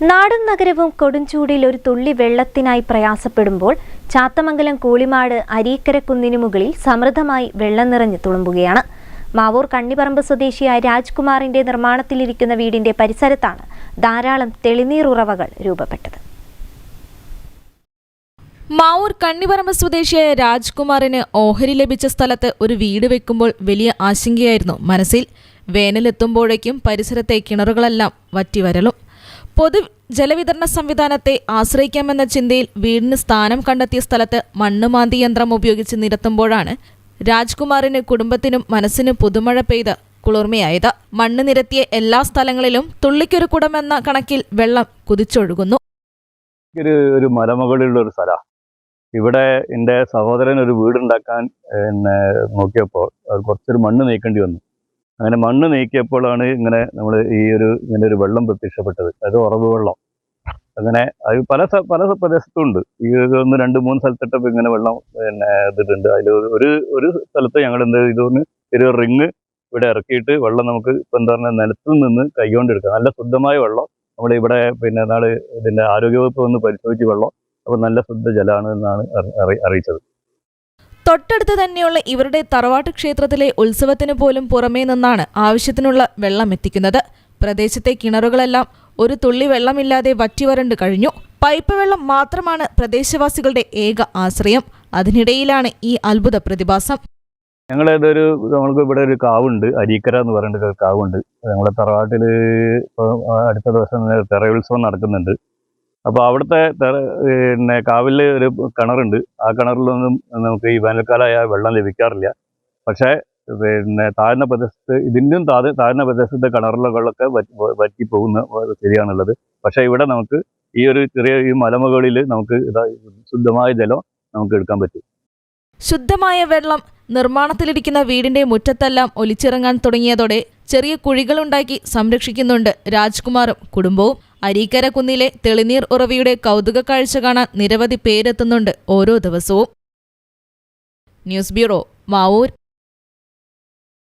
നാടും നഗരവും കൊടുംചൂടിൽ ഒരു തുള്ളി വെള്ളത്തിനായി പ്രയാസപ്പെടുമ്പോൾ ചാത്തമംഗലം കൂളിമാട് അരീക്കര കുന്നിനു മുകളിൽ സമൃദ്ധമായി വെള്ളം നിറഞ്ഞു തുളുമ്പുകയാണ്. മാവൂർ കണ്ണിപറമ്പ് സ്വദേശിയായ രാജ്കുമാറിന്റെ നിർമ്മാണത്തിലിരിക്കുന്ന വീടിന്റെ പരിസരത്താണ് ധാരാളം തെളിനീർ ഉറവകൾ രൂപപ്പെട്ടത്. മാവൂർ കണ്ണിപറമ്പ് സ്വദേശിയായ രാജ്കുമാറിന് ഓഹരി ലഭിച്ച സ്ഥലത്ത് ഒരു വീട് വെക്കുമ്പോൾ വലിയ ആശങ്കയായിരുന്നു മനസ്സിൽ. വേനലെത്തുമ്പോഴേക്കും പരിസരത്തെ കിണറുകളെല്ലാം വറ്റിവരളും. പൊതു ജലവിതരണ സംവിധാനത്തെ ആശ്രയിക്കാമെന്ന ചിന്തയിൽ വീടിന് സ്ഥാനം കണ്ടെത്തിയ സ്ഥലത്ത് മണ്ണുമാന്തി യന്ത്രം ഉപയോഗിച്ച് നിരത്തുമ്പോഴാണ് രാജ്കുമാറിന് കുടുംബത്തിനും മനസ്സിനും പുതുമഴ പെയ്ത് കുളിർമയായത്. മണ്ണ് നിരത്തിയ എല്ലാ സ്ഥലങ്ങളിലും തുള്ളിക്കൊരു കുടമെന്ന കണക്കിൽ വെള്ളം കുതിച്ചൊഴുകുന്നു. ഒരു മലമുകളിലുള്ള ഒരു സ്ഥലമാണ്. ഇവിടെ എൻ്റെ സഹോദരൻ ഒരു വീടുണ്ടാക്കാൻ നോക്കിയപ്പോൾ കുറച്ചൊരു മണ്ണ് നീക്കേണ്ടി വന്നു. അങ്ങനെ മണ്ണ് നീക്കിയപ്പോഴാണ് നമ്മൾ ഇങ്ങനെ ഒരു വെള്ളം പ്രത്യക്ഷപ്പെട്ടത്. അത് ഉറവ് വെള്ളം. അങ്ങനെ അത് പല പ്രദേശത്തും ഉണ്ട്. ഈ 1-2-3 സ്ഥലത്തിട്ടപ്പോൾ ഇങ്ങനെ വെള്ളം ഇതിട്ടുണ്ട്. അതിൽ ഒരു സ്ഥലത്ത് ഞങ്ങൾ എന്ത് ചെയ്തു, ഒരു റിങ് ഇവിടെ ഇറക്കിയിട്ട് വെള്ളം നമുക്ക് ഇപ്പം എന്താ പറഞ്ഞാൽ നിലത്തിൽ നിന്ന് കൈകൊണ്ടെടുക്കാം. നല്ല ശുദ്ധമായ വെള്ളം. നമ്മളിവിടെ നാളെ ഇതിൻ്റെ ആരോഗ്യവകുപ്പ് വന്ന് പരിശോധിച്ച് വെള്ളം അപ്പോൾ നല്ല ശുദ്ധ ജലമാണ് എന്നാണ് അറിയിച്ചത്. തൊട്ടടുത്ത് തന്നെയുള്ള ഇവരുടെ തറവാട്ട് ക്ഷേത്രത്തിലെ ഉത്സവത്തിന് പോലും പുറമേ നിന്നാണ് ആവശ്യത്തിനുള്ള വെള്ളം എത്തിക്കുന്നത്. പ്രദേശത്തെ കിണറുകളെല്ലാം ഒരു തുള്ളി വെള്ളമില്ലാതെ വറ്റിവരണ്ട് കഴിഞ്ഞു. പൈപ്പ് വെള്ളം മാത്രമാണ് പ്രദേശവാസികളുടെ ഏക ആശ്രയം. അതിനിടയിലാണ് ഈ അത്ഭുത പ്രതിഭാസം. നമ്മൾക്ക് ഇവിടെ ഒരു കാവുണ്ട്, അരീക്കര എന്ന് പറയുന്ന ഒരു കാവുണ്ട്. നമ്മുടെ തറവാട്ടിൽ അടുത്ത ദിവസം തെറയുത്സവം നടക്കുന്നുണ്ട്. അപ്പോൾ അവിടുത്തെ കാവിൽ ഒരു കിണറുണ്ട്. ആ കിണറിലൊന്നും നമുക്ക് ഈ വേനൽക്കാലമായ വെള്ളം ലഭിക്കാറില്ല. പക്ഷേ താഴ്ന്ന പ്രദേശത്ത് ഇതിൻ്റെയും താഴ്ന്ന പ്രദേശത്തെ കിണറുകളൊക്കെ വറ്റി പോകുന്ന ശരിയാണുള്ളത്. പക്ഷേ ഇവിടെ നമുക്ക് ഈ മലമുകളിൽ നമുക്ക് ശുദ്ധമായ ജലം നമുക്ക് എടുക്കാൻ പറ്റും. ശുദ്ധമായ വെള്ളം നിർമ്മാണത്തിലിരിക്കുന്ന വീടിന്റെ മുറ്റത്തെല്ലാം ഒലിച്ചിറങ്ങാൻ തുടങ്ങിയതോടെ ചെറിയ കുഴികളുണ്ടാക്കി സംരക്ഷിക്കുന്നുണ്ട് രാജ്കുമാറും കുടുംബവും. അരീക്കര കുന്നിലെ തെളിനീർ ഉറവയുടെ കൗതുക കാഴ്ച കാണാൻ നിരവധി പേരെത്തുന്നുണ്ട് ഓരോ ദിവസവും. News bureau, Mavoor.